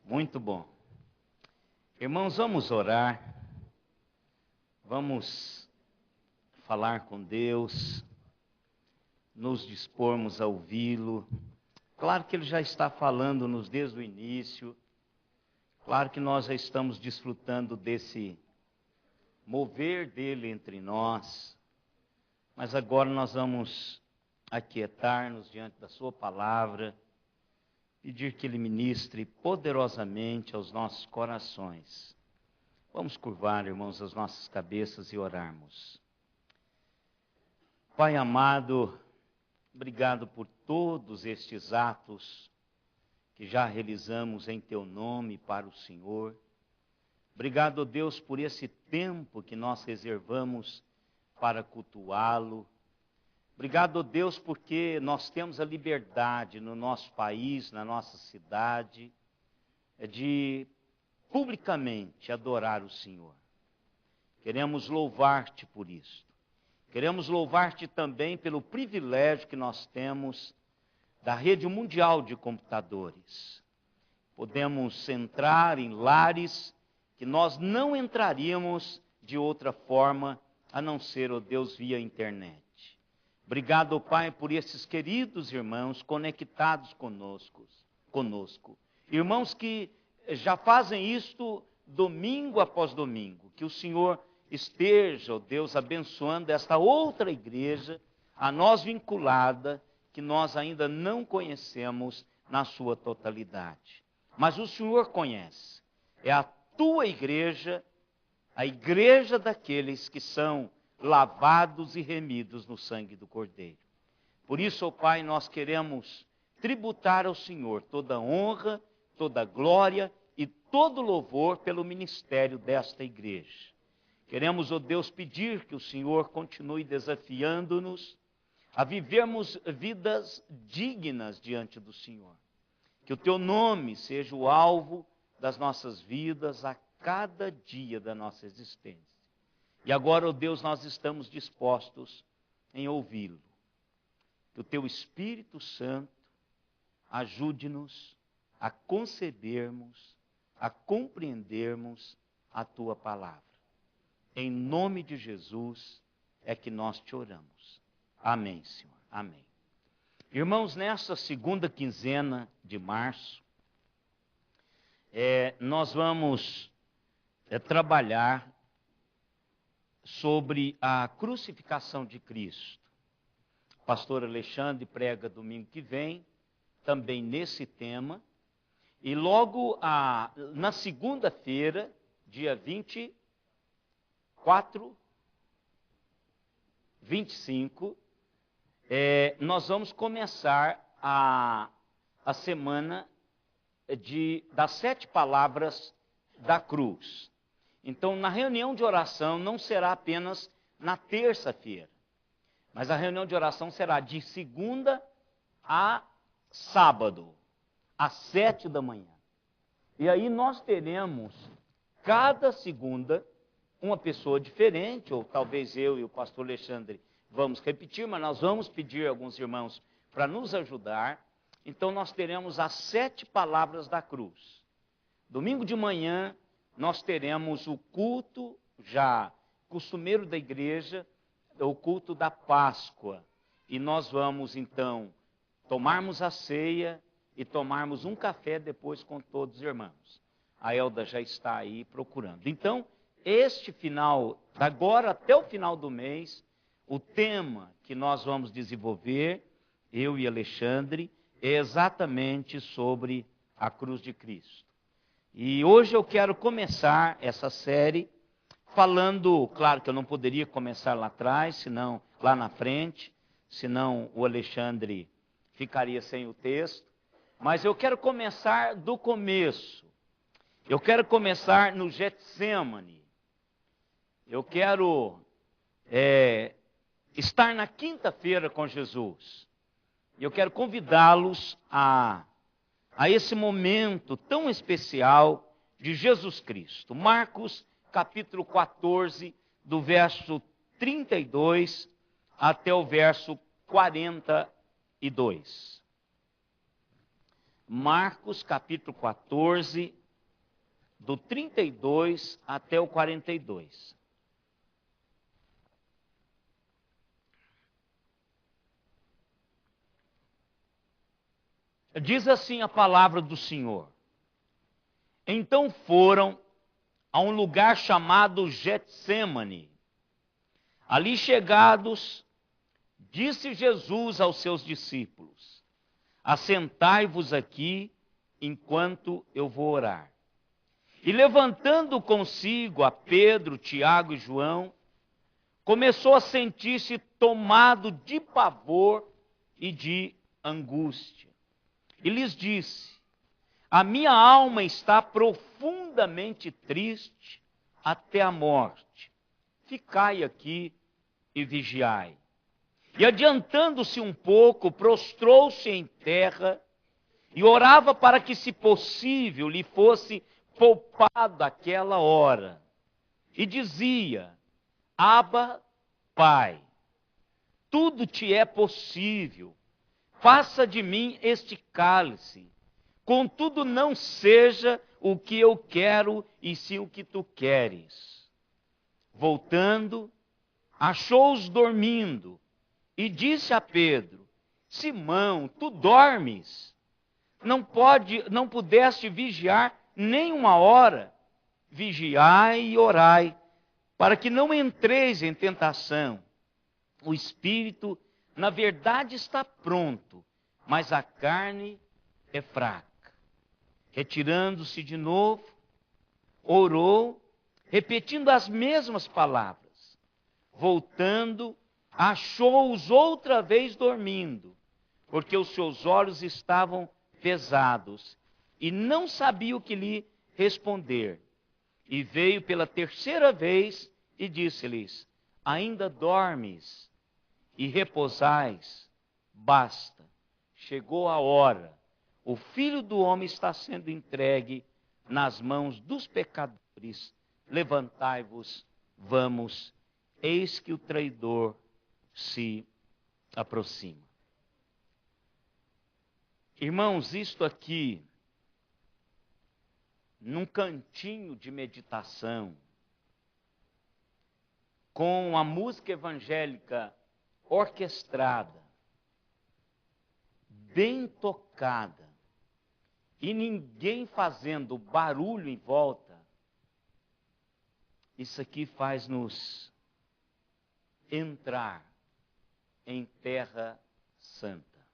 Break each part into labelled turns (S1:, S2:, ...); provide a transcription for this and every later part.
S1: Muito bom. Irmãos, vamos orar. Vamos falar com Deus, nos dispormos a ouvi-lo. Claro que Ele já está falando-nos desde o início. Claro que nós já estamos desfrutando desse mover dEle entre nós. Mas agora nós vamos aquietar-nos diante da Sua palavra, pedir que Ele ministre poderosamente aos nossos corações. Vamos curvar, irmãos, as nossas cabeças e orarmos. Pai amado, obrigado por todos estes atos que já realizamos em Teu nome para o Senhor. Obrigado, Deus, por esse tempo que nós reservamos para cultuá-lo. Obrigado, Deus, porque nós temos a liberdade no nosso país, na nossa cidade, de publicamente adorar o Senhor. Queremos louvar-te por isso. Queremos louvar-te também pelo privilégio que nós temos da rede mundial de computadores. Podemos entrar em lares que nós não entraríamos de outra forma, a não ser, ó Deus, via internet. Obrigado, Pai, por esses queridos irmãos conectados conosco. Irmãos que já fazem isto domingo após domingo. Que o Senhor esteja, ó Deus, abençoando esta outra igreja, a nós vinculada, que nós ainda não conhecemos na sua totalidade. Mas o Senhor conhece. É a tua igreja, a igreja daqueles que são lavados e remidos no sangue do Cordeiro. Por isso, ó Pai, nós queremos tributar ao Senhor toda honra, toda glória e todo louvor pelo ministério desta igreja. Queremos, ó Deus, pedir que o Senhor continue desafiando-nos a vivermos vidas dignas diante do Senhor. Que o Teu nome seja o alvo das nossas vidas a cada dia da nossa existência. E agora, ó Deus, nós estamos dispostos em ouvi-lo. Que o Teu Espírito Santo ajude-nos a concebermos, a compreendermos a Tua palavra. Em nome de Jesus é que nós te oramos. Amém, Senhor. Amém. Irmãos, nesta segunda quinzena de março, nós vamos trabalhar sobre a crucificação de Cristo. O pastor Alexandre prega domingo que vem, também nesse tema. E logo na segunda-feira, dia 25, nós vamos começar a semana das 7 palavras da cruz. Então, na reunião de oração não será apenas na terça-feira, mas a reunião de oração será de segunda a sábado, às 7 da manhã. E aí nós teremos, cada segunda, uma pessoa diferente, ou talvez eu e o pastor Alexandre vamos repetir, mas nós vamos pedir a alguns irmãos para nos ajudar. Então nós teremos as 7 palavras da cruz. Domingo de manhã nós teremos o culto já costumeiro da igreja, o culto da Páscoa. E nós vamos então tomarmos a ceia e tomarmos um café depois com todos os irmãos. A Elda já está aí procurando. Então, este final, agora até o final do mês, o tema que nós vamos desenvolver, eu e Alexandre, é exatamente sobre a cruz de Cristo. E hoje eu quero começar essa série falando, claro que eu não poderia começar lá atrás, senão lá na frente, senão o Alexandre ficaria sem o texto. Mas eu quero começar do começo. Eu quero começar no Getsêmani. Eu quero estar na quinta-feira com Jesus. E eu quero convidá-los a esse momento tão especial de Jesus Cristo. Marcos, capítulo 14, do verso 32 até o verso 42. Marcos capítulo 14, do 32 até o 42. Diz assim a palavra do Senhor. Então foram a um lugar chamado Getsêmani. Ali chegados, disse Jesus aos seus discípulos: assentai-vos aqui enquanto eu vou orar. E levantando consigo a Pedro, Tiago e João, começou a sentir-se tomado de pavor e de angústia. E lhes disse: a minha alma está profundamente triste até a morte. Ficai aqui e vigiai. E adiantando-se um pouco, prostrou-se em terra e orava para que, se possível, lhe fosse poupada aquela hora. E dizia: Abba, Pai, tudo te é possível. Faça de mim este cálice. Contudo, não seja o que eu quero, e sim o que tu queres. Voltando, achou-os dormindo, e disse a Pedro: Simão, tu dormes? Não pudeste vigiar nem uma hora? Vigiai e orai, para que não entreis em tentação. O espírito, na verdade, está pronto, mas a carne é fraca. Retirando-se de novo, orou, repetindo as mesmas palavras. Voltando, achou-os outra vez dormindo, porque os seus olhos estavam pesados, e não sabia o que lhe responder. E veio pela terceira vez e disse-lhes: ainda dormes e repousais? Basta, chegou a hora. O Filho do Homem está sendo entregue nas mãos dos pecadores. Levantai-vos, vamos, eis que o traidor se aproxima. Irmãos, isto aqui, num cantinho de meditação, com a música evangélica orquestrada, bem tocada, e ninguém fazendo barulho em volta, isso aqui faz-nos entrar em terra santa.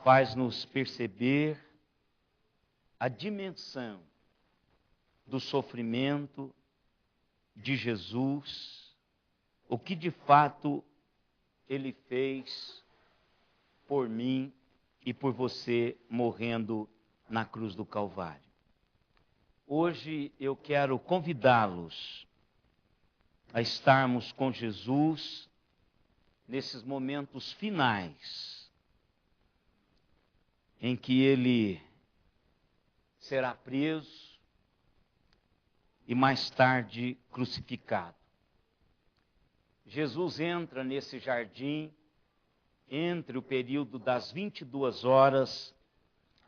S1: Faz-nos perceber a dimensão do sofrimento de Jesus, o que de fato Ele fez por mim e por você, morrendo na cruz do Calvário. Hoje eu quero convidá-los a estarmos com Jesus nesses momentos finais, em que Ele será preso e mais tarde crucificado. Jesus entra nesse jardim entre o período das 22 horas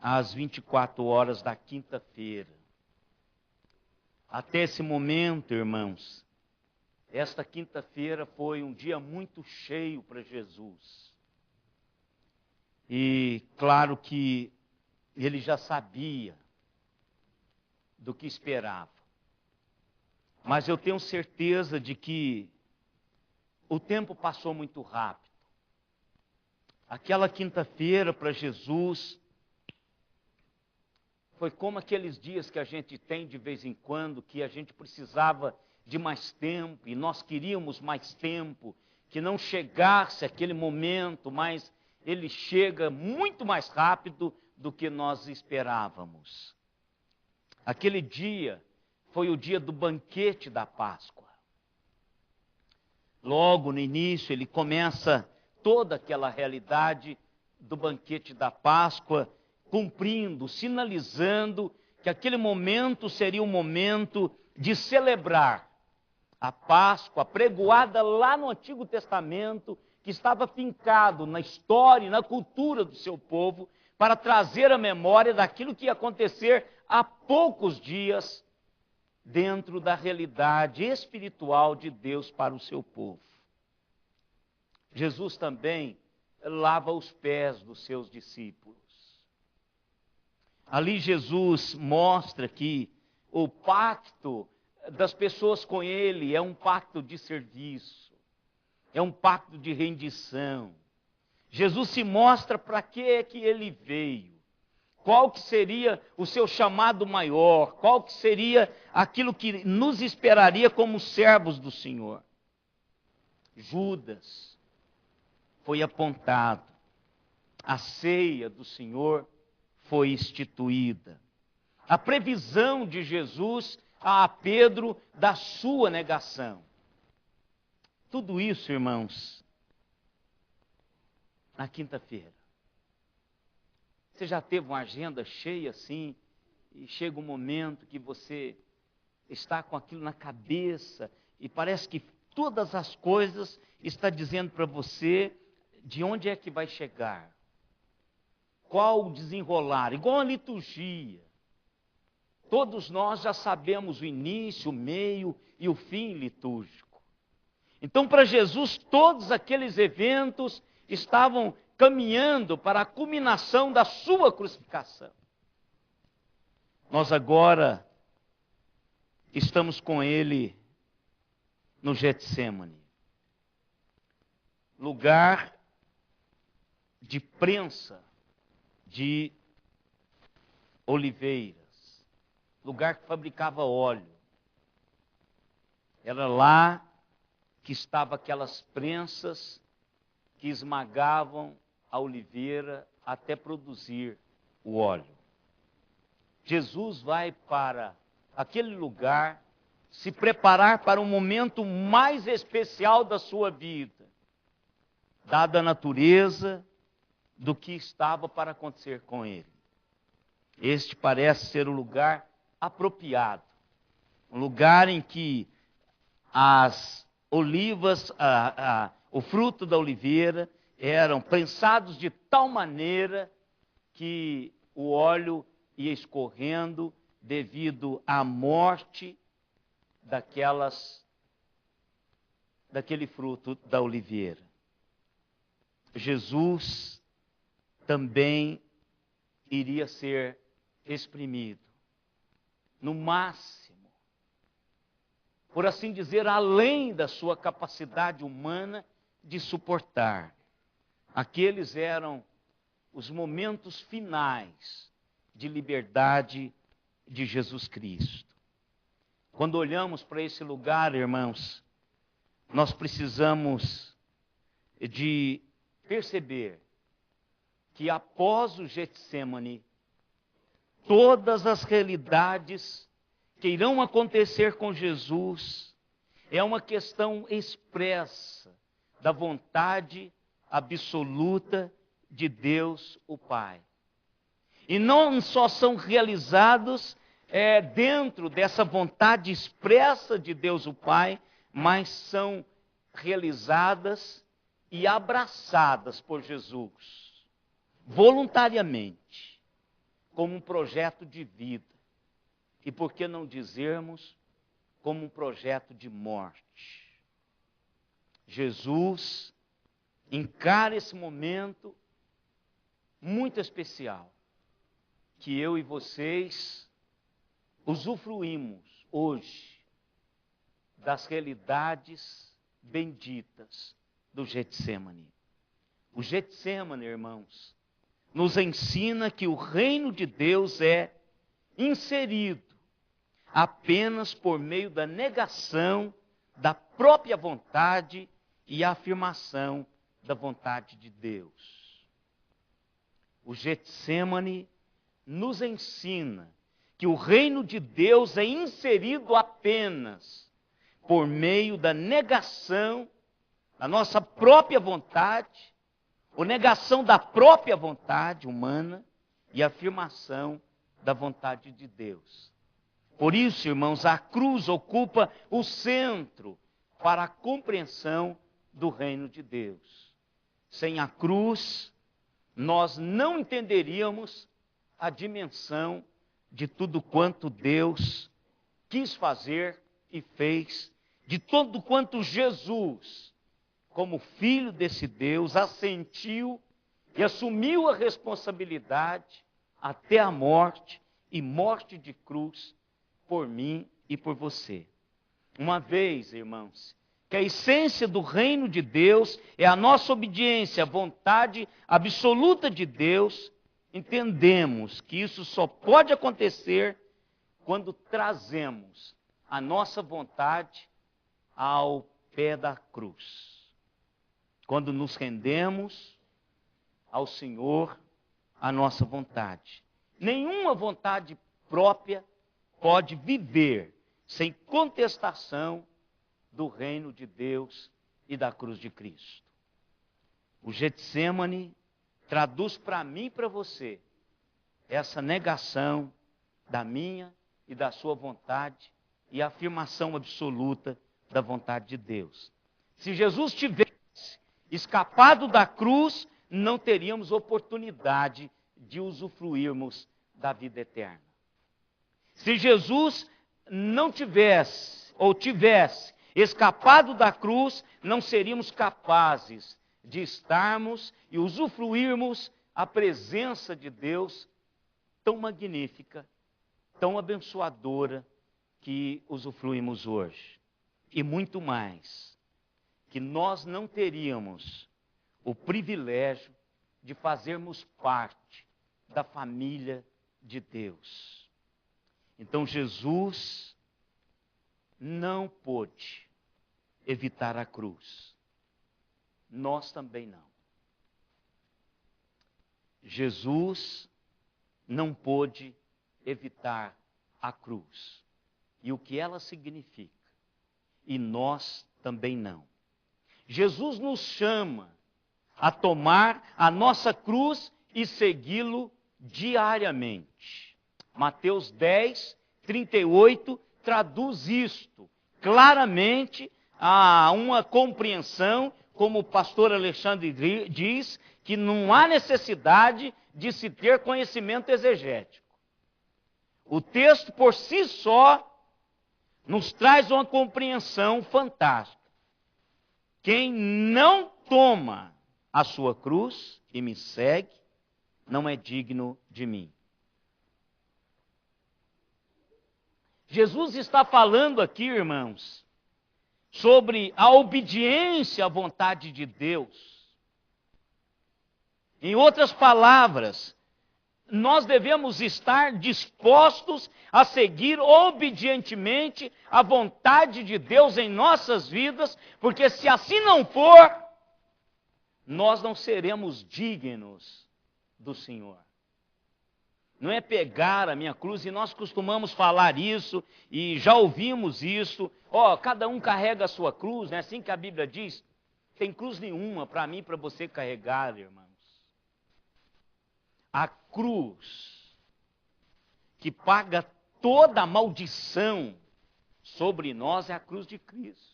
S1: às 24 horas da quinta-feira. Até esse momento, irmãos, esta quinta-feira foi um dia muito cheio para Jesus. E claro que ele já sabia do que esperava. Mas eu tenho certeza de que o tempo passou muito rápido. Aquela quinta-feira para Jesus foi como aqueles dias que a gente tem de vez em quando, que a gente precisava de mais tempo, e nós queríamos mais tempo, que não chegasse aquele momento, mas ele chega muito mais rápido do que nós esperávamos. Aquele dia foi o dia do banquete da Páscoa. Logo no início ele começa toda aquela realidade do banquete da Páscoa, cumprindo, sinalizando que aquele momento seria um momento de celebrar a Páscoa, pregoada lá no Antigo Testamento, que estava fincado na história e na cultura do seu povo, para trazer a memória daquilo que ia acontecer há poucos dias dentro da realidade espiritual de Deus para o seu povo. Jesus também lava os pés dos seus discípulos. Ali Jesus mostra que o pacto das pessoas com ele é um pacto de serviço, é um pacto de rendição. Jesus se mostra para que ele veio, qual que seria o seu chamado maior, qual que seria aquilo que nos esperaria como servos do Senhor. Judas foi apontado, a ceia do Senhor foi instituída. A previsão de Jesus a Pedro da sua negação. Tudo isso, irmãos, na quinta-feira. Você já teve uma agenda cheia assim, e chega um momento que você está com aquilo na cabeça, e parece que todas as coisas está dizendo para você de onde é que vai chegar. Qual o desenrolar, igual a liturgia. Todos nós já sabemos o início, o meio e o fim litúrgico. Então, para Jesus, todos aqueles eventos estavam caminhando para a culminação da sua crucificação. Nós agora estamos com ele no Getsêmani, lugar de prensa de oliveiras, lugar que fabricava óleo. Era lá que estavam aquelas prensas que esmagavam a oliveira até produzir o óleo. Jesus vai para aquele lugar se preparar para um momento mais especial da sua vida, dada a natureza do que estava para acontecer com ele. Este parece ser o lugar apropriado, um lugar em que as olivas, o fruto da oliveira, eram prensados de tal maneira que o óleo ia escorrendo devido à morte daquele fruto da oliveira. Jesus também iria ser exprimido, no máximo, por assim dizer, além da sua capacidade humana de suportar. Aqueles eram os momentos finais de liberdade de Jesus Cristo. Quando olhamos para esse lugar, irmãos, nós precisamos de perceber que após o Getsêmani, todas as realidades que irão acontecer com Jesus é uma questão expressa da vontade absoluta de Deus o Pai. E não só são realizados dentro dessa vontade expressa de Deus o Pai, mas são realizadas e abraçadas por Jesus voluntariamente, como um projeto de vida. E por que não dizermos como um projeto de morte? Jesus encara esse momento muito especial, que eu e vocês usufruímos hoje das realidades benditas do Getsêmani. O Getsêmani, irmãos, nos ensina que o reino de Deus é inserido apenas por meio da negação da própria vontade e a afirmação da vontade de Deus. O Getsêmani nos ensina que o reino de Deus é inserido apenas por meio da negação da nossa própria vontade, ou negação da própria vontade humana e afirmação da vontade de Deus. Por isso, irmãos, a cruz ocupa o centro para a compreensão do reino de Deus. sem a cruz, nós não entenderíamos a dimensão de tudo quanto Deus quis fazer e fez, de tudo quanto Jesus, como filho desse Deus, assentiu e assumiu a responsabilidade até a morte, e morte de cruz, por mim e por você. Uma vez, irmãos, que a essência do reino de Deus é a nossa obediência à vontade absoluta de Deus, entendemos que isso só pode acontecer quando trazemos a nossa vontade ao pé da cruz. Quando nos rendemos ao Senhor a nossa vontade. Nenhuma vontade própria pode viver sem contestação do reino de Deus e da cruz de Cristo. O Getsemane traduz para mim e para você essa negação da minha e da sua vontade e a afirmação absoluta da vontade de Deus. Se Jesus tivesse escapado da cruz, não teríamos oportunidade de usufruirmos da vida eterna. Se Jesus não tivesse ou tivesse escapado da cruz, não seríamos capazes de estarmos e usufruirmos a presença de Deus tão magnífica, tão abençoadora que usufruímos hoje. E muito mais, que nós não teríamos o privilégio de fazermos parte da família de Deus. Então Jesus não pôde evitar a cruz. Nós também não. Jesus não pôde evitar a cruz e o que ela significa. E nós também não. Jesus nos chama a tomar a nossa cruz e segui-lo diariamente. Mateus 10, 38 traduz isto claramente a uma compreensão, como o pastor Alexandre diz, que não há necessidade de se ter conhecimento exegético. O texto por si só nos traz uma compreensão fantástica. Quem não toma a sua cruz e me segue, não é digno de mim. Jesus está falando aqui, irmãos, sobre a obediência à vontade de Deus. Em outras palavras, nós devemos estar dispostos a seguir obedientemente a vontade de Deus em nossas vidas, porque se assim não for, nós não seremos dignos do Senhor. Não é pegar a minha cruz, e nós costumamos falar isso, e já ouvimos isso, cada um carrega a sua cruz, não é assim que a Bíblia diz? Tem cruz nenhuma para mim e para você carregar, irmãos. A cruz que paga toda a maldição sobre nós é a cruz de Cristo.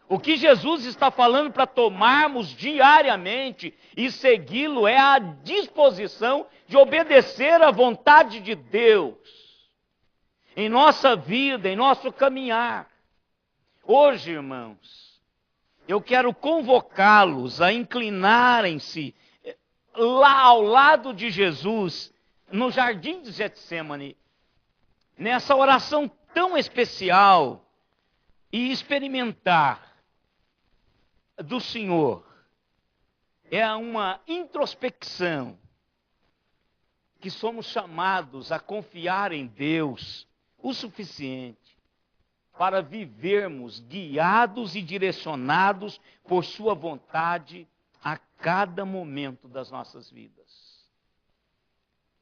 S1: O que Jesus está falando para tomarmos diariamente e segui-lo é a disposição de obedecer à vontade de Deus em nossa vida, em nosso caminhar. Hoje, irmãos, eu quero convocá-los a inclinarem-se lá ao lado de Jesus, no jardim de Getsemane, nessa oração tão especial, e experimentar do Senhor. É uma introspecção que somos chamados a confiar em Deus o suficiente para vivermos guiados e direcionados por sua vontade a cada momento das nossas vidas.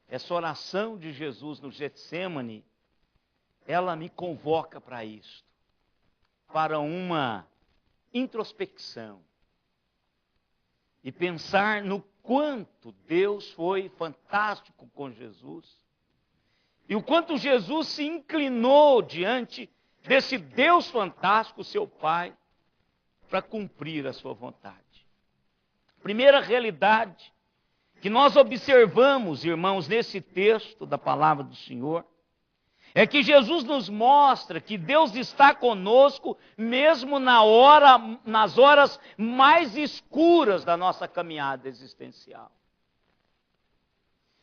S1: Essa oração de Jesus no Getsemane, ela me convoca para isto, para uma introspecção e pensar no quanto Deus foi fantástico com Jesus e o quanto Jesus se inclinou diante desse Deus fantástico, seu Pai, para cumprir a sua vontade. Primeira realidade que nós observamos, irmãos, nesse texto da palavra do Senhor, é que Jesus nos mostra que Deus está conosco mesmo nas horas mais escuras da nossa caminhada existencial.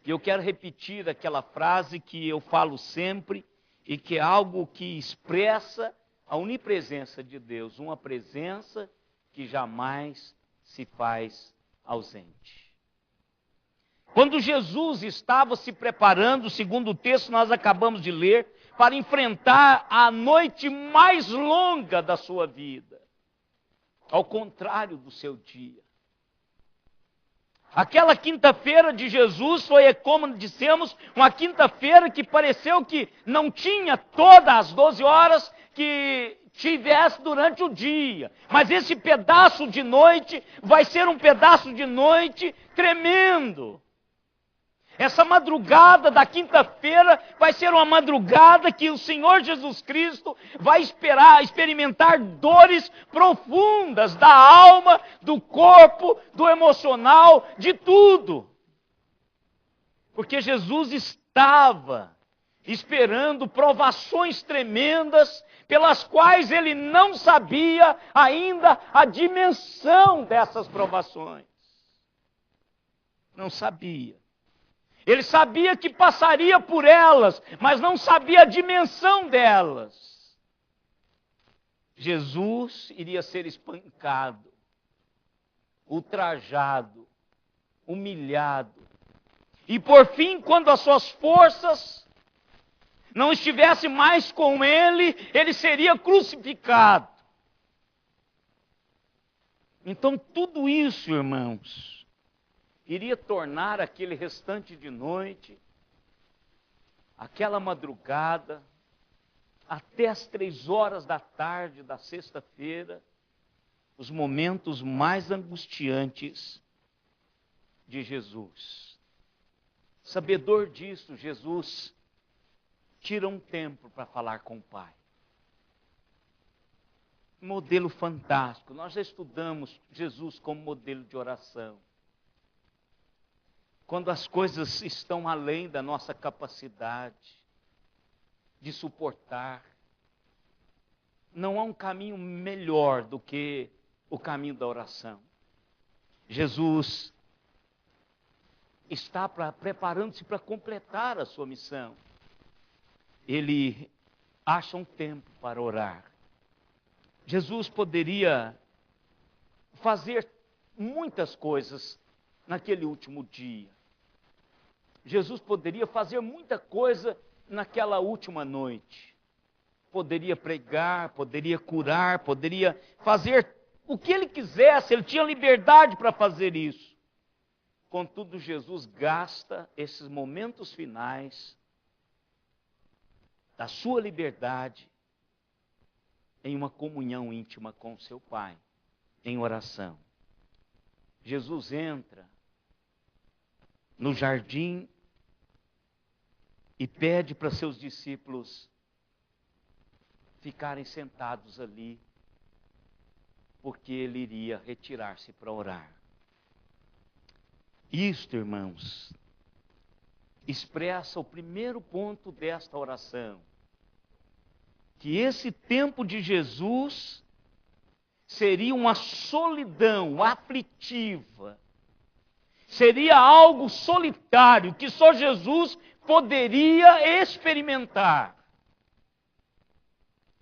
S1: E eu quero repetir aquela frase que eu falo sempre e que é algo que expressa a onipresença de Deus, uma presença que jamais se faz ausente. Quando Jesus estava se preparando, segundo o texto nós acabamos de ler, para enfrentar a noite mais longa da sua vida, ao contrário do seu dia. Aquela quinta-feira de Jesus foi, como dissemos, uma quinta-feira que pareceu que não tinha todas as 12 horas que tivesse durante o dia. Mas esse pedaço de noite vai ser um pedaço de noite tremendo. Essa madrugada da quinta-feira vai ser uma madrugada que o Senhor Jesus Cristo vai experimentar dores profundas da alma, do corpo, do emocional, de tudo. Porque Jesus estava esperando provações tremendas, pelas quais ele não sabia ainda a dimensão dessas provações. Não sabia. Ele sabia que passaria por elas, mas não sabia a dimensão delas. Jesus iria ser espancado, ultrajado, humilhado. E por fim, quando as suas forças não estivessem mais com ele, ele seria crucificado. Então tudo isso, irmãos, iria tornar aquele restante de noite, aquela madrugada, até as 3 horas da tarde da sexta-feira, os momentos mais angustiantes de Jesus. Sabedor disso, Jesus tira um tempo para falar com o Pai. Modelo fantástico. Nós já estudamos Jesus como modelo de oração. Quando as coisas estão além da nossa capacidade de suportar, não há um caminho melhor do que o caminho da oração. Jesus está preparando-se para completar a sua missão. Ele acha um tempo para orar. Jesus poderia fazer muitas coisas naquele último dia. Jesus poderia fazer muita coisa naquela última noite. Poderia pregar, poderia curar, poderia fazer o que ele quisesse, ele tinha liberdade para fazer isso. Contudo, Jesus gasta esses momentos finais da sua liberdade em uma comunhão íntima com o seu Pai, em oração. Jesus entra no jardim e pede para seus discípulos ficarem sentados ali, porque ele iria retirar-se para orar. Isto, irmãos, expressa o primeiro ponto desta oração, que esse tempo de Jesus seria uma solidão aflitiva, seria algo solitário que só Jesus poderia experimentar.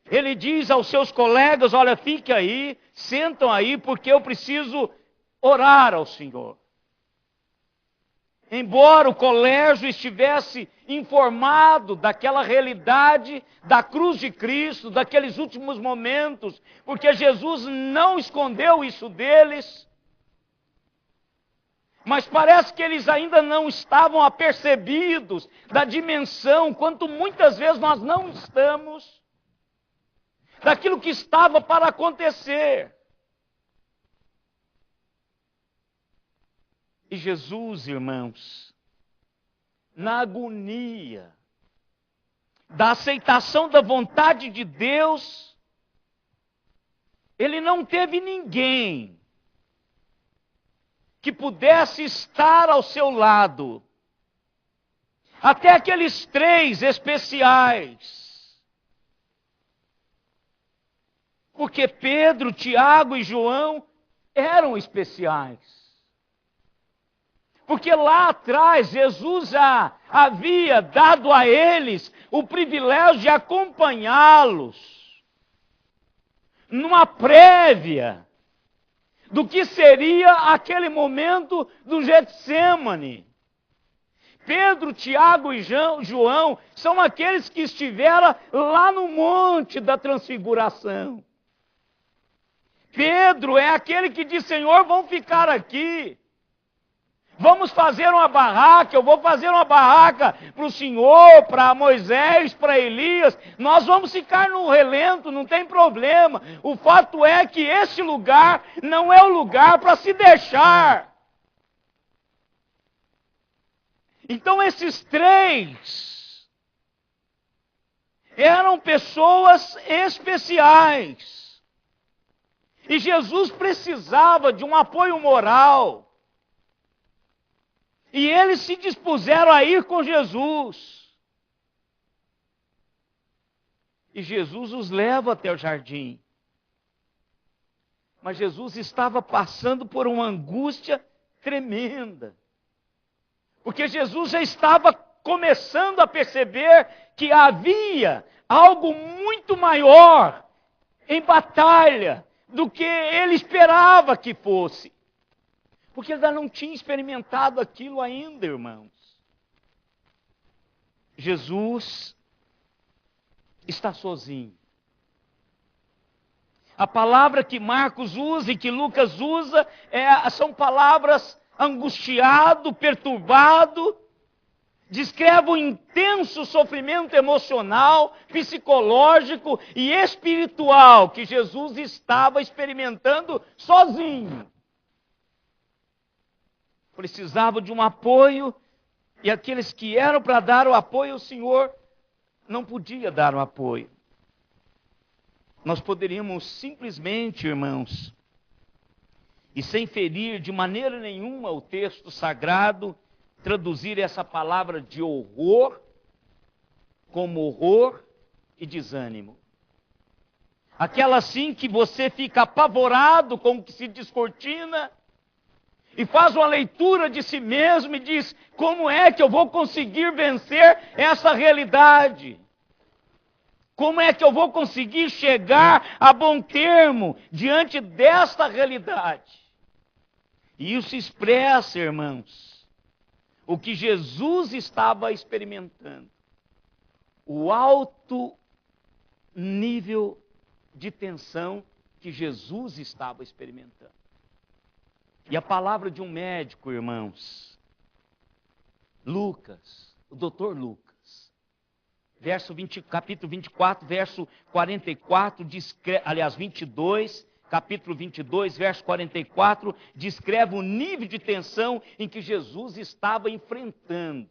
S1: Ele diz aos seus colegas: olha, fique aí, sentam aí, porque eu preciso orar ao Senhor. Embora o colégio estivesse informado daquela realidade da cruz de Cristo, daqueles últimos momentos, porque Jesus não escondeu isso deles, mas parece que eles ainda não estavam apercebidos da dimensão, quanto muitas vezes nós não estamos, daquilo que estava para acontecer. E Jesus, irmãos, na agonia da aceitação da vontade de Deus, ele não teve ninguém que pudesse estar ao seu lado. Até aqueles 3 especiais. Porque Pedro, Tiago e João eram especiais. Porque lá atrás Jesus já havia dado a eles o privilégio de acompanhá-los numa prévia do que seria aquele momento do Getsêmani. Pedro, Tiago e João são aqueles que estiveram lá no monte da transfiguração. Pedro é aquele que diz: Senhor, vamos ficar aqui. Vamos fazer uma barraca, eu vou fazer uma barraca para o Senhor, para Moisés, para Elias. Nós vamos ficar no relento, não tem problema. O fato é que esse lugar não é o lugar para se deixar. Então esses 3 eram pessoas especiais. E Jesus precisava de um apoio moral. E eles se dispuseram a ir com Jesus. E Jesus os leva até o jardim. Mas Jesus estava passando por uma angústia tremenda. Porque Jesus já estava começando a perceber que havia algo muito maior em batalha do que ele esperava que fosse. Porque ele ainda não tinha experimentado aquilo ainda, irmãos. Jesus está sozinho. A palavra que Marcos usa e que Lucas usa são palavras angustiado, perturbado, descreve um intenso sofrimento emocional, psicológico e espiritual que Jesus estava experimentando sozinho. Precisava de um apoio, e aqueles que eram para dar o apoio, o Senhor não podia dar o apoio. Nós poderíamos simplesmente, irmãos, e sem ferir de maneira nenhuma o texto sagrado, traduzir essa palavra de horror como horror e desânimo. Aquela assim que você fica apavorado com o que se descortina, e faz uma leitura de si mesmo e diz: como é que eu vou conseguir vencer essa realidade? Como é que eu vou conseguir chegar a bom termo diante desta realidade? E isso expressa, irmãos, o que Jesus estava experimentando. O alto nível de tensão que Jesus estava experimentando. E a palavra de um médico, irmãos, Lucas, o doutor Lucas, capítulo 24, verso 44, aliás, 22, capítulo 22, verso 44, descreve o nível de tensão em que Jesus estava enfrentando.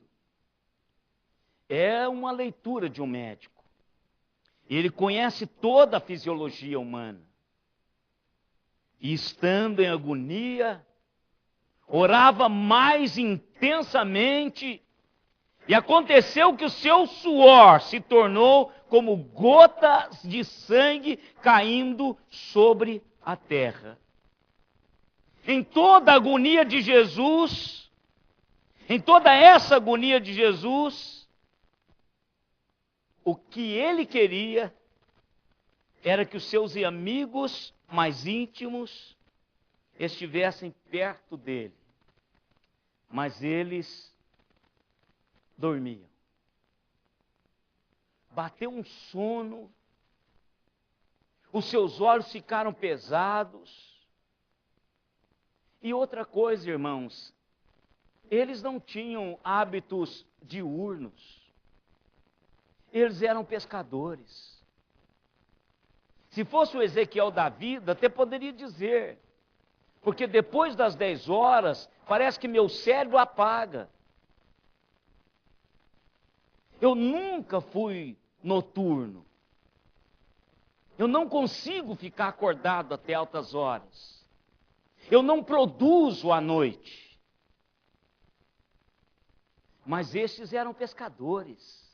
S1: É uma leitura de um médico. Ele conhece toda a fisiologia humana. E estando em agonia, orava mais intensamente, e aconteceu que o seu suor se tornou como gotas de sangue caindo sobre a terra. Em toda a agonia de Jesus, em toda essa agonia de Jesus, o que ele queria era que os seus amigos mais íntimos estivessem perto dele, mas eles dormiam. Bateu um sono, os seus olhos ficaram pesados. E outra coisa, irmãos, eles não tinham hábitos diurnos, eles eram pescadores. Se fosse o Ezequiel da vida, até poderia dizer, porque depois das 10 horas, parece que meu cérebro apaga. Eu nunca fui noturno. Eu não consigo ficar acordado até altas horas. eu não produzo à noite. Mas estes eram pescadores.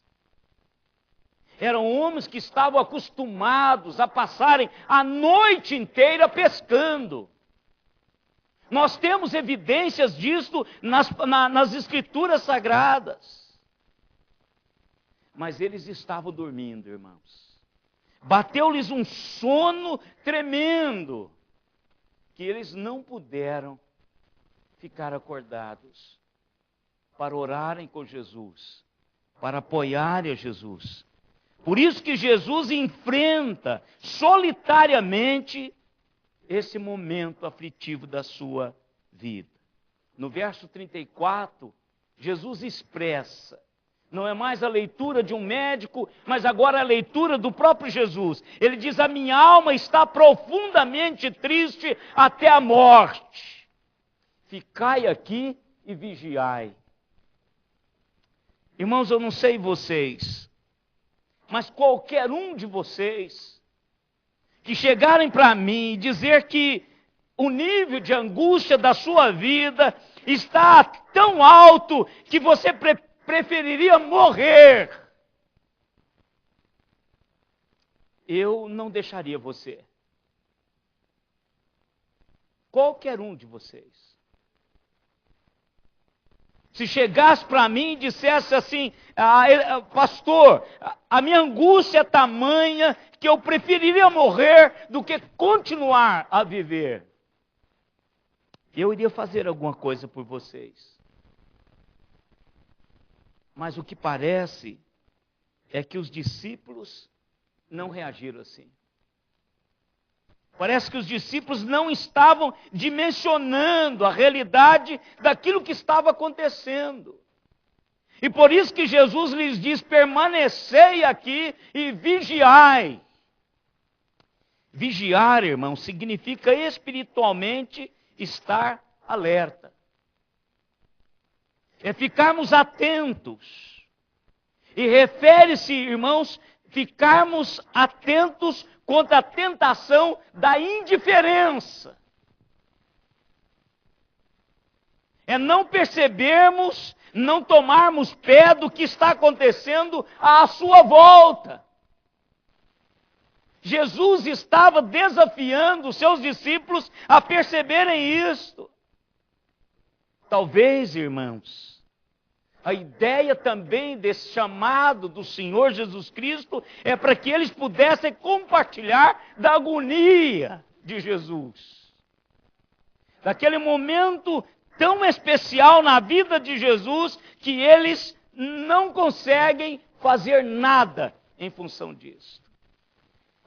S1: Eram homens que estavam acostumados a passarem a noite inteira pescando. Nós temos evidências disso nas Escrituras Sagradas. Mas eles estavam dormindo, irmãos. Bateu-lhes um sono tremendo, que eles não puderam ficar acordados para orarem com Jesus, para apoiarem a Jesus. Por isso que Jesus enfrenta solitariamente esse momento aflitivo da sua vida. No verso 34, Jesus expressa, não é mais a leitura de um médico, mas agora a leitura do próprio Jesus. Ele diz: a minha alma está profundamente triste até a morte. Ficai aqui e vigiai. Irmãos, eu não sei vocês, mas qualquer um de vocês que chegarem para mim e dizer que o nível de angústia da sua vida está tão alto que você preferiria morrer, eu não deixaria você. Qualquer um de vocês. Se chegasse para mim e dissesse assim: pastor, a minha angústia é tamanha que eu preferiria morrer do que continuar a viver, eu iria fazer alguma coisa por vocês. Mas o que parece é que os discípulos não reagiram assim. Parece que os discípulos não estavam dimensionando a realidade daquilo que estava acontecendo. E por isso que Jesus lhes diz: permanecei aqui e vigiai. Vigiar, irmão, significa espiritualmente estar alerta. É ficarmos atentos. E refere-se, irmãos, ficarmos atentos contra a tentação da indiferença. É não percebermos, não tomarmos pé do que está acontecendo à sua volta. Jesus estava desafiando os seus discípulos a perceberem isto. Talvez, irmãos, a ideia também desse chamado do Senhor Jesus Cristo é para que eles pudessem compartilhar da agonia de Jesus. Daquele momento tão especial na vida de Jesus que eles não conseguem fazer nada em função disso.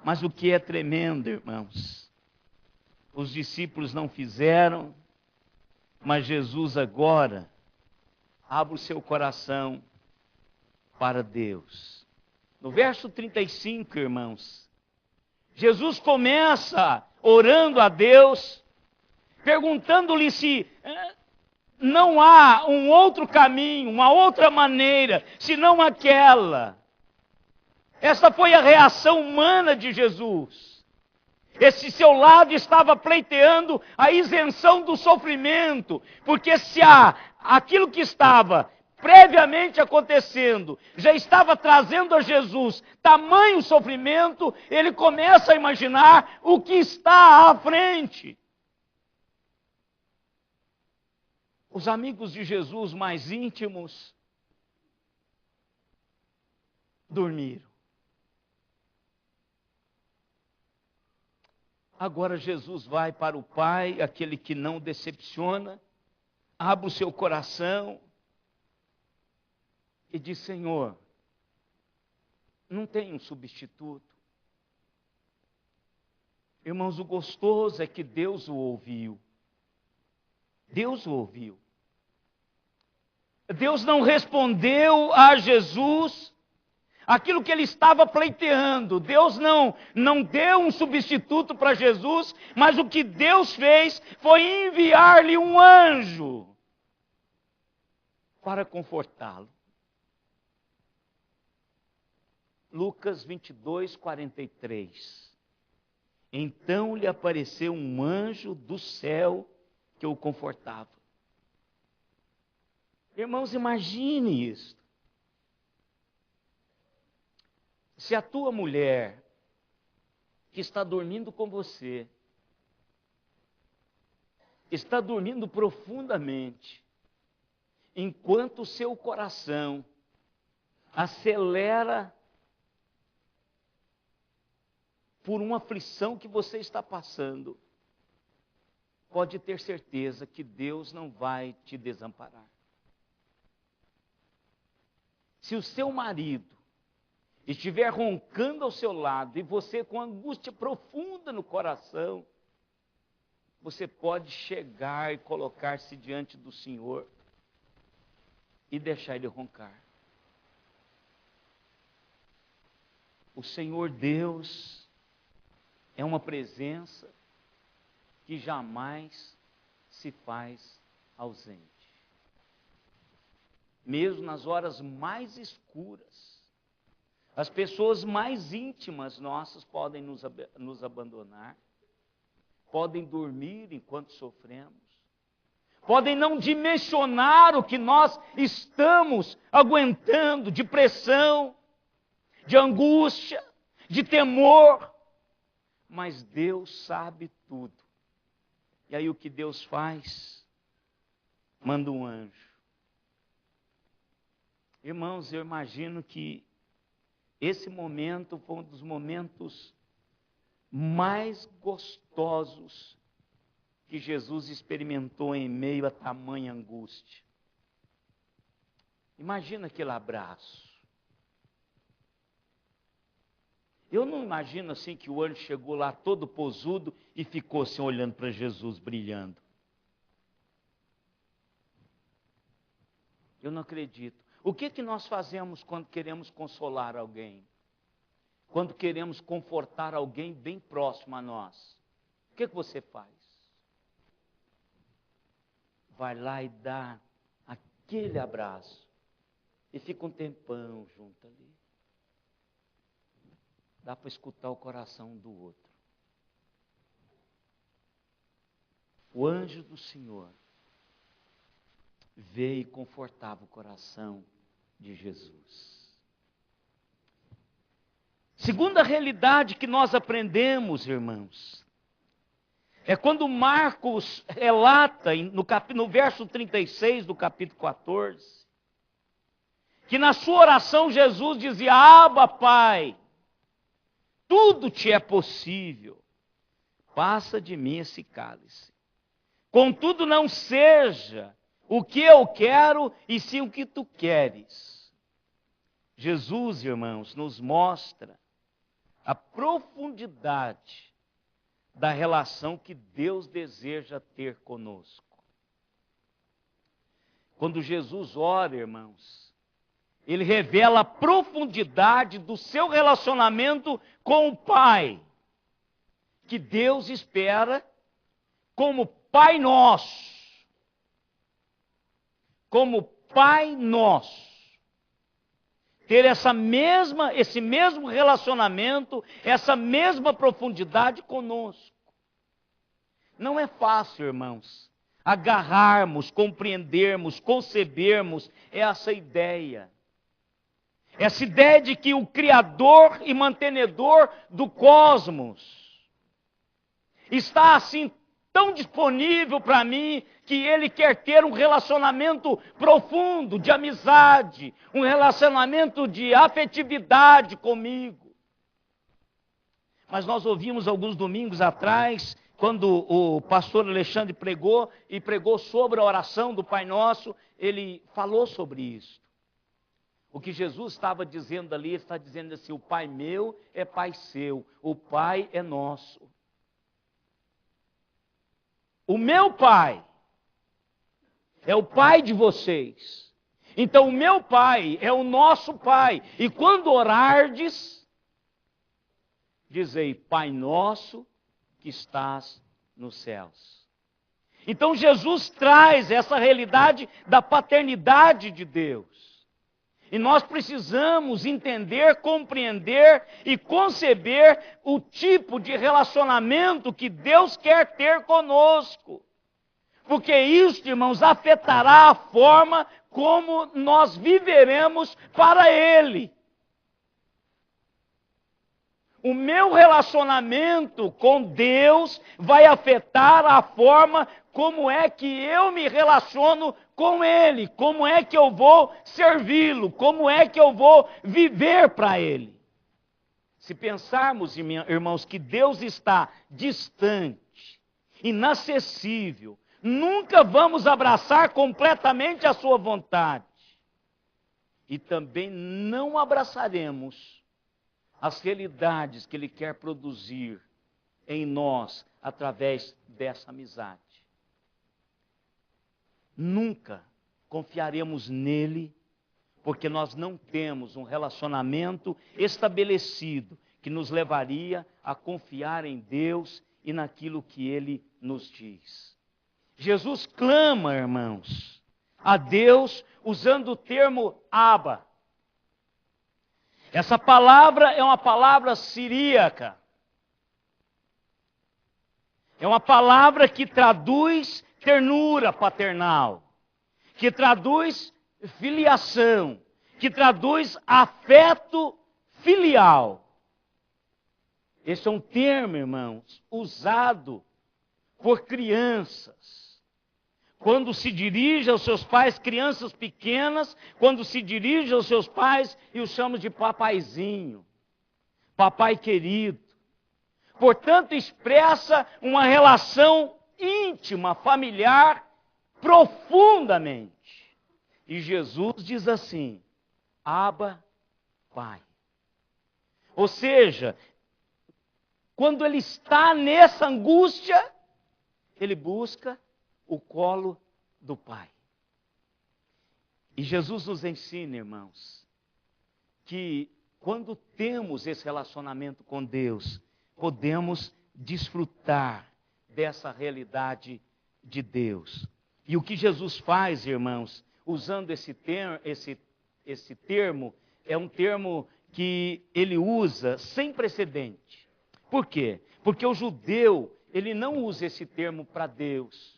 S1: Mas o que é tremendo, irmãos, os discípulos não fizeram, mas Jesus agora abre o seu coração para Deus. No verso 35, irmãos, Jesus começa orando a Deus, perguntando-lhe se não há um outro caminho, uma outra maneira, senão aquela. Essa foi a reação humana de Jesus. Esse seu lado estava pleiteando a isenção do sofrimento, porque se aquilo que estava previamente acontecendo já estava trazendo a Jesus tamanho sofrimento, ele começa a imaginar o que está à frente. Os amigos de Jesus mais íntimos dormiram. Agora Jesus vai para o Pai, aquele que não decepciona, abre o seu coração e diz: Senhor, não tem um substituto. Irmãos, o gostoso é que Deus o ouviu. Deus o ouviu. Deus não respondeu a Jesus aquilo que ele estava pleiteando. Deus não deu um substituto para Jesus, mas o que Deus fez foi enviar-lhe um anjo para confortá-lo. Lucas 22, 43. Então lhe apareceu um anjo do céu que o confortava. Irmãos, imagine isso. Se a tua mulher, que está dormindo com você, está dormindo profundamente, enquanto o seu coração acelera por uma aflição que você está passando, pode ter certeza que Deus não vai te desamparar. Se o seu marido estiver roncando ao seu lado e você com angústia profunda no coração, você pode chegar e colocar-se diante do Senhor e deixar ele roncar. O Senhor Deus é uma presença que jamais se faz ausente. Mesmo nas horas mais escuras, as pessoas mais íntimas nossas podem nos abandonar, podem dormir enquanto sofremos, podem não dimensionar o que nós estamos aguentando de pressão, de angústia, de temor, mas Deus sabe tudo. E aí o que Deus faz? Manda um anjo. Irmãos, eu imagino que esse momento foi um dos momentos mais gostosos que Jesus experimentou em meio a tamanha angústia. Imagina aquele abraço. Eu não imagino assim que o anjo chegou lá todo posudo e ficou assim olhando para Jesus brilhando. Eu não acredito. O que nós fazemos quando queremos consolar alguém? Quando queremos confortar alguém bem próximo a nós? O que você faz? Vai lá e dá aquele abraço. E fica um tempão junto ali. Dá para escutar o coração um do outro. O anjo do Senhor veio e confortava o coração de Jesus. Segunda realidade que nós aprendemos, irmãos, é quando Marcos relata no verso 36 do capítulo 14, que na sua oração Jesus dizia: Abba, Pai, tudo te é possível, passa de mim esse cálice. Contudo, não seja o que eu quero, e sim o que tu queres. Jesus, irmãos, nos mostra a profundidade da relação que Deus deseja ter conosco. Quando Jesus ora, irmãos, ele revela a profundidade do seu relacionamento com o Pai, que Deus espera como Pai nosso. Como Pai nosso, ter esse mesmo relacionamento, essa mesma profundidade conosco. Não é fácil, irmãos, agarrarmos, compreendermos, concebermos essa ideia. Essa ideia de que o Criador e mantenedor do cosmos está assim tão disponível para mim, que Ele quer ter um relacionamento profundo, de amizade, um relacionamento de afetividade comigo. Mas nós ouvimos alguns domingos atrás, quando o pastor Alexandre pregou, e pregou sobre a oração do Pai Nosso, ele falou sobre isso. O que Jesus estava dizendo ali, ele está dizendo assim: o Pai meu é Pai seu, o Pai é nosso. O meu Pai é o Pai de vocês. Então o meu Pai é o nosso Pai. E quando orardes, dizei: Pai nosso que estás nos céus. Então Jesus traz essa realidade da paternidade de Deus. E nós precisamos entender, compreender e conceber o tipo de relacionamento que Deus quer ter conosco. porque isso, irmãos, afetará a forma como nós viveremos para Ele. O meu relacionamento com Deus vai afetar a forma como é que eu me relaciono com Ele, como é que eu vou servi-lo, como é que eu vou viver para Ele. Se pensarmos, irmãos, que Deus está distante, inacessível, nunca vamos abraçar completamente a sua vontade. E também não abraçaremos as realidades que Ele quer produzir em nós através dessa amizade. Nunca confiaremos nele, porque nós não temos um relacionamento estabelecido que nos levaria a confiar em Deus e naquilo que Ele nos diz. Jesus clama, irmãos, a Deus usando o termo Abba. Essa palavra é uma palavra siríaca. É uma palavra que traduz ternura paternal, que traduz filiação, que traduz afeto filial. Esse é um termo, irmãos, usado por crianças. Quando se dirige aos seus pais, crianças pequenas, quando se dirige aos seus pais e os chama de papaizinho, papai querido. Portanto, expressa uma relação íntima, familiar, profundamente. E Jesus diz assim: Abba, Pai. Ou seja, quando ele está nessa angústia, ele busca o colo do Pai. E Jesus nos ensina, irmãos, que quando temos esse relacionamento com Deus, podemos desfrutar dessa realidade de Deus. E o que Jesus faz, irmãos, usando esse termo, é um termo que ele usa sem precedente. Por quê? Porque o judeu, ele não usa esse termo para Deus.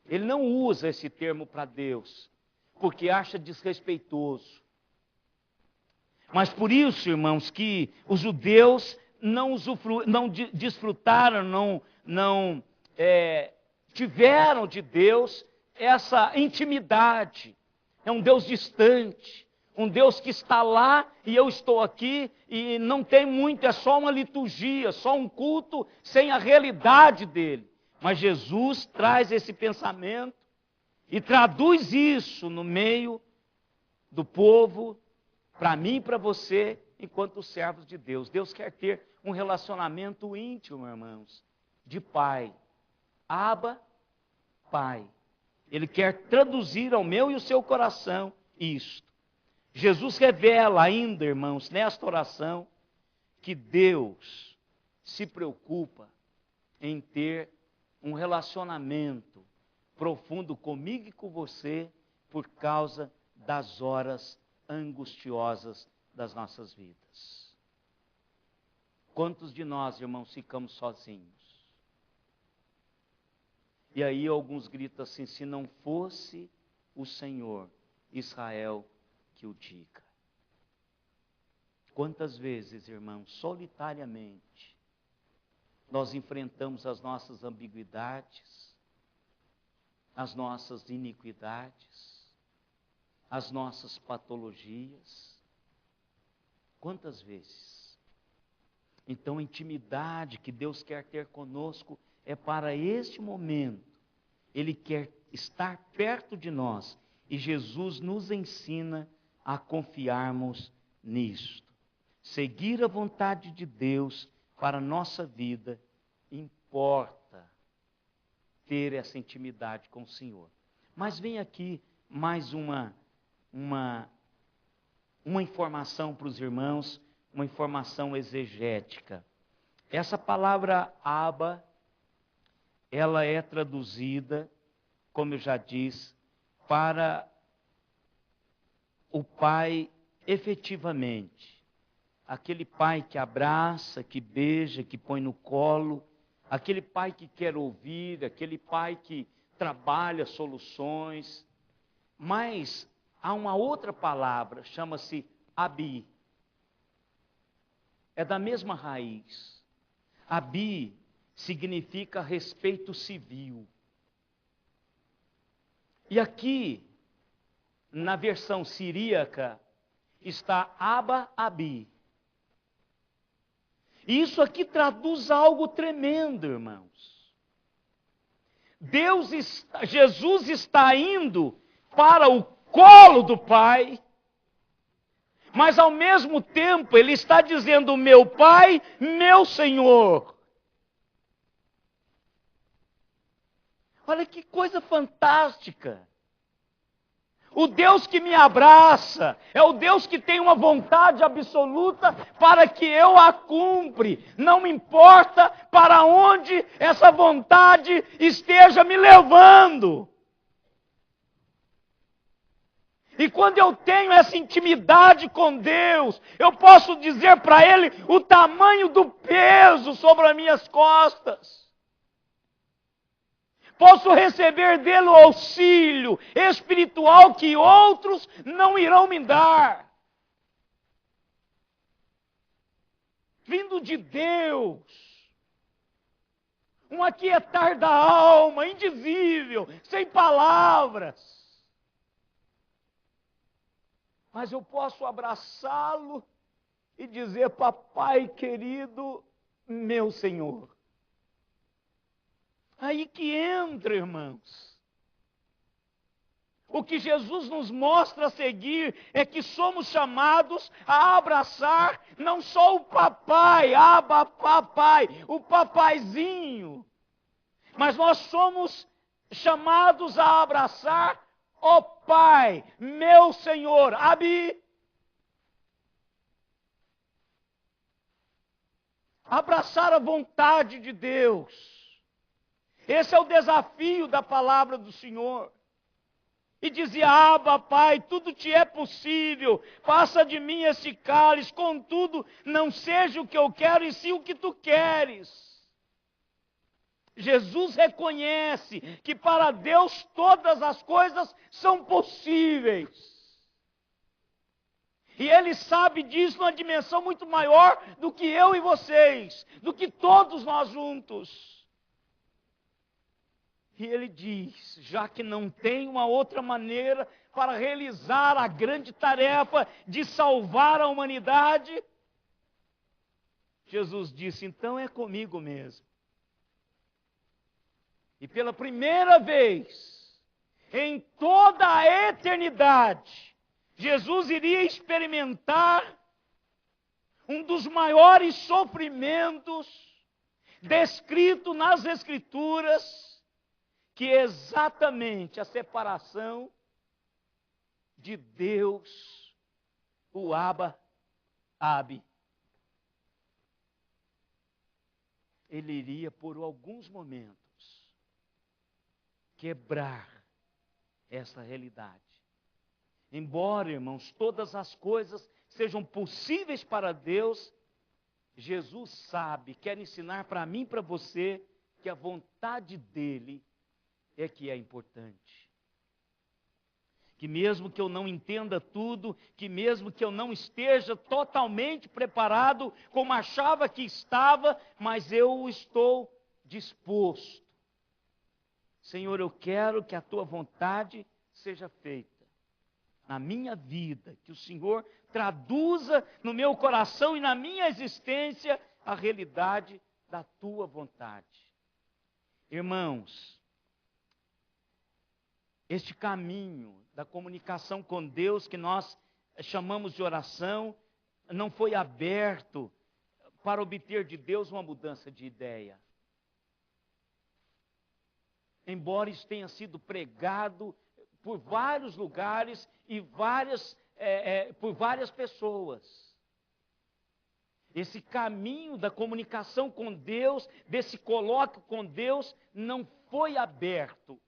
S1: Ele não usa esse termo para Deus, porque acha desrespeitoso. Mas por isso, irmãos, que os judeus não desfrutaram, não tiveram de Deus essa intimidade. É um Deus distante, um Deus que está lá e eu estou aqui, e não tem muito, é só uma liturgia, só um culto sem a realidade dele. Mas Jesus traz esse pensamento e traduz isso no meio do povo, para mim e para você, enquanto servos de Deus. Deus quer ter um relacionamento íntimo, irmãos, de pai. Abba, Pai. Ele quer traduzir ao meu e ao seu coração isto. Jesus revela ainda, irmãos, nesta oração, que Deus se preocupa em ter um relacionamento profundo comigo e com você por causa das horas angustiosas das nossas vidas. Quantos de nós, irmãos, ficamos sozinhos? E aí alguns gritam assim: se não fosse o Senhor, Israel que o diga. Quantas vezes, irmãos, solitariamente, nós enfrentamos as nossas ambiguidades, as nossas iniquidades, as nossas patologias. Quantas vezes? Então, a intimidade que Deus quer ter conosco é para este momento. Ele quer estar perto de nós e Jesus nos ensina a confiarmos nisto. Seguir a vontade de Deus para a nossa vida importa ter essa intimidade com o Senhor. Mas vem aqui mais uma informação para os irmãos, uma informação exegética. Essa palavra Abba, ela é traduzida, como eu já disse, para o pai efetivamente. Aquele pai que abraça, que beija, que põe no colo, aquele pai que quer ouvir, aquele pai que trabalha soluções, mas há uma outra palavra, chama-se Abi. É da mesma raiz. Abi significa respeito civil. E aqui, na versão siríaca, está Aba Abi. E isso aqui traduz algo tremendo, irmãos. Jesus está indo para o colo do Pai, mas ao mesmo tempo ele está dizendo: meu Pai, meu Senhor. Olha que coisa fantástica. O Deus que me abraça é o Deus que tem uma vontade absoluta para que eu a cumpre. Não me importa para onde essa vontade esteja me levando. E quando eu tenho essa intimidade com Deus, eu posso dizer para Ele o tamanho do peso sobre as minhas costas. Posso receber dele o auxílio espiritual que outros não irão me dar. Vindo de Deus. Um aquietar da alma, indizível, sem palavras. Mas eu posso abraçá-lo e dizer: papai querido, meu Senhor. Aí que entra, irmãos. O que Jesus nos mostra a seguir é que somos chamados a abraçar não só o papai, Aba, papai, o papaizinho, mas nós somos chamados a abraçar o Pai, meu Senhor, Abi. Abraçar a vontade de Deus. Esse é o desafio da palavra do Senhor. E dizia: Aba, Pai, tudo te é possível, passa de mim esse cálice, contudo, não seja o que eu quero, e sim o que tu queres. Jesus reconhece que para Deus todas as coisas são possíveis. E Ele sabe disso numa dimensão muito maior do que eu e vocês, do que todos nós juntos. E Ele diz: já que não tem uma outra maneira para realizar a grande tarefa de salvar a humanidade, Jesus disse: então é comigo mesmo. E pela primeira vez em toda a eternidade, Jesus iria experimentar um dos maiores sofrimentos descrito nas Escrituras, que é exatamente a separação de Deus, o Aba, Abi. Ele iria por alguns momentos quebrar essa realidade. Embora, irmãos, todas as coisas sejam possíveis para Deus, Jesus sabe, quer ensinar para mim e para você, que a vontade dEle é que é importante. Que mesmo que eu não entenda tudo, que mesmo que eu não esteja totalmente preparado como achava que estava, mas eu estou disposto. Senhor, eu quero que a tua vontade seja feita na minha vida, que o Senhor traduza no meu coração e na minha existência a realidade da tua vontade. Irmãos, este caminho da comunicação com Deus, que nós chamamos de oração, não foi aberto para obter de Deus uma mudança de ideia. Embora isso tenha sido pregado por vários lugares e por várias pessoas. Esse caminho da comunicação com Deus, desse colóquio com Deus, não foi aberto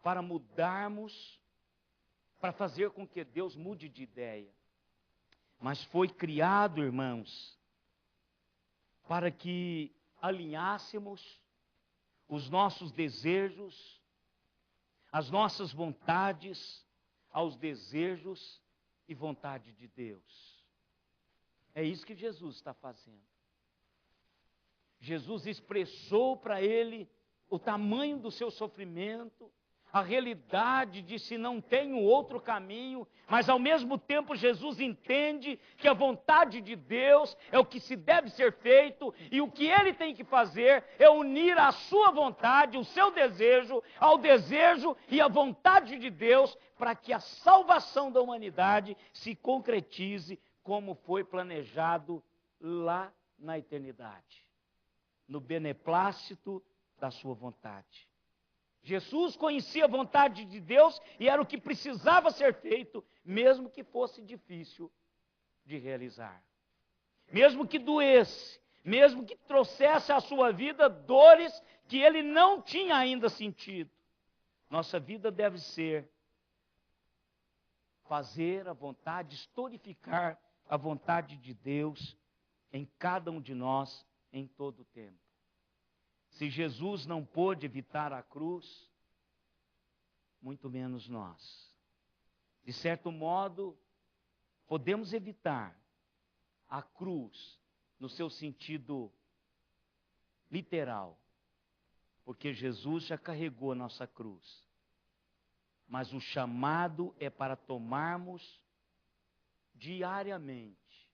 S1: para mudarmos, para fazer com que Deus mude de ideia. Mas foi criado, irmãos, para que alinhássemos os nossos desejos, as nossas vontades aos desejos e vontade de Deus. É isso que Jesus está fazendo. Jesus expressou para ele o tamanho do seu sofrimento, a realidade de se não tenho outro caminho, mas ao mesmo tempo Jesus entende que a vontade de Deus é o que se deve ser feito, e o que ele tem que fazer é unir a sua vontade, o seu desejo, ao desejo e à vontade de Deus, para que a salvação da humanidade se concretize como foi planejado lá na eternidade, no beneplácito da sua vontade. Jesus conhecia a vontade de Deus e era o que precisava ser feito, mesmo que fosse difícil de realizar. Mesmo que doesse, mesmo que trouxesse à sua vida dores que ele não tinha ainda sentido. Nossa vida deve ser fazer a vontade, historificar a vontade de Deus em cada um de nós, em todo o tempo. Se Jesus não pôde evitar a cruz, muito menos nós. De certo modo, podemos evitar a cruz no seu sentido literal, porque Jesus já carregou a nossa cruz. Mas o chamado é para tomarmos diariamente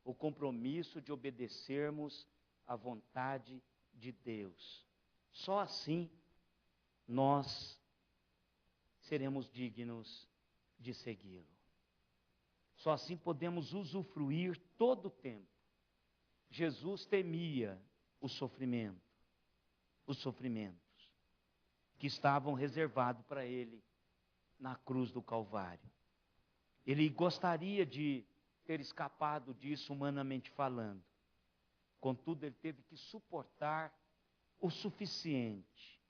S1: o compromisso de obedecermos à vontade de Deus. Só assim nós seremos dignos de segui-lo. Só assim podemos usufruir todo o tempo. Jesus temia o sofrimento, os sofrimentos que estavam reservados para ele na cruz do Calvário. Ele gostaria de ter escapado disso humanamente falando. Contudo, ele teve que suportar o suficiente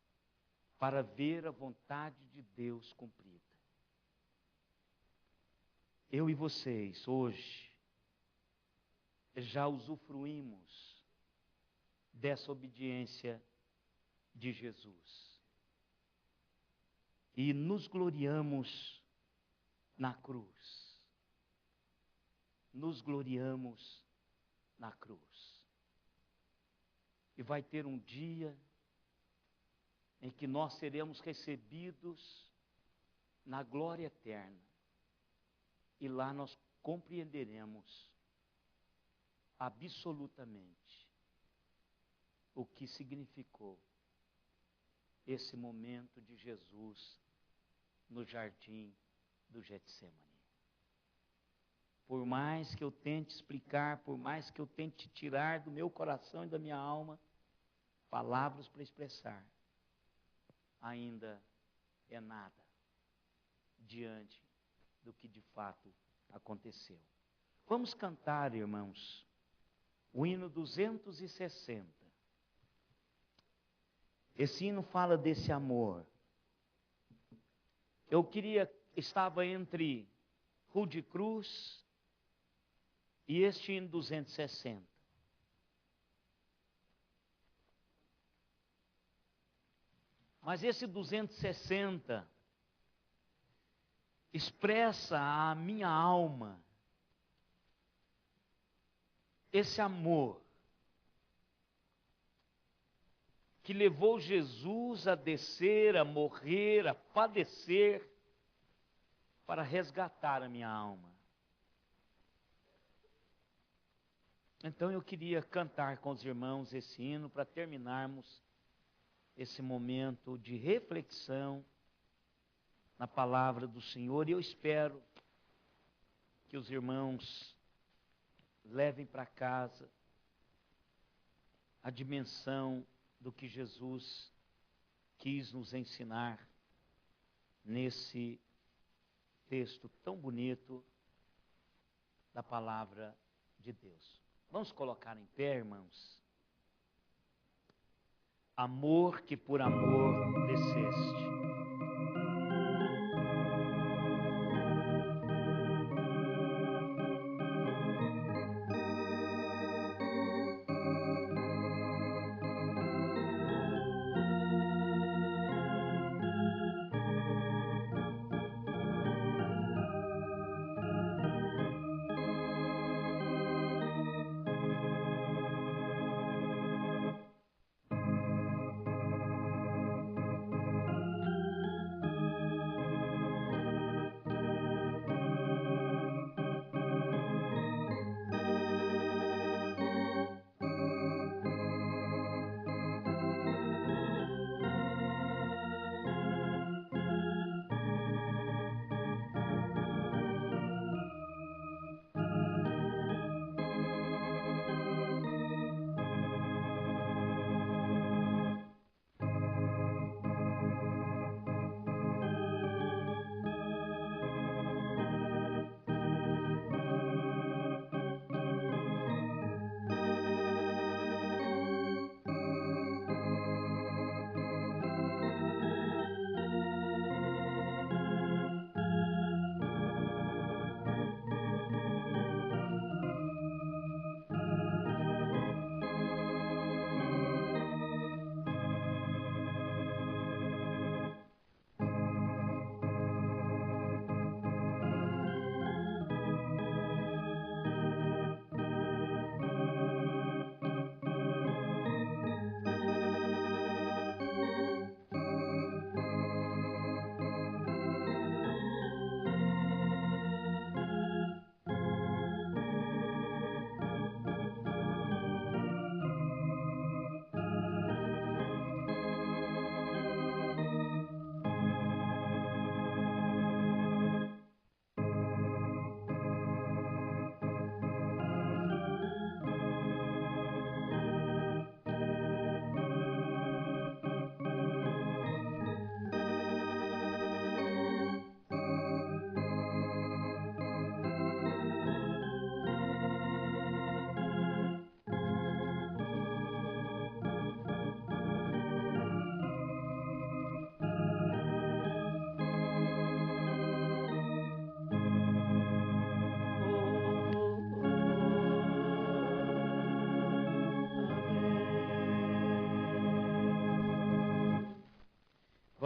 S1: para ver a vontade de Deus cumprida. Eu e vocês, hoje, já usufruímos dessa obediência de Jesus. E nos gloriamos na cruz. Nos gloriamos na cruz. E vai ter um dia em que nós seremos recebidos na glória eterna. E lá nós compreenderemos absolutamente o que significou esse momento de Jesus no jardim do Getsemane. Por mais que eu tente explicar, por mais que eu tente tirar do meu coração e da minha alma palavras para expressar, ainda é nada diante do que de fato aconteceu. Vamos cantar, irmãos, o hino 260. Esse hino fala desse amor. Estava entre Rude Cruz e este hino 260. Mas esse 260 expressa a minha alma esse amor que levou Jesus a descer, a morrer, a padecer para resgatar a minha alma. Então eu queria cantar com os irmãos esse hino para terminarmos esse momento de reflexão na palavra do Senhor. E eu espero que os irmãos levem para casa a dimensão do que Jesus quis nos ensinar nesse texto tão bonito da palavra de Deus. Vamos colocar em pé, irmãos. Amor que por amor desceste.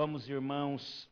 S1: vamos, irmãos,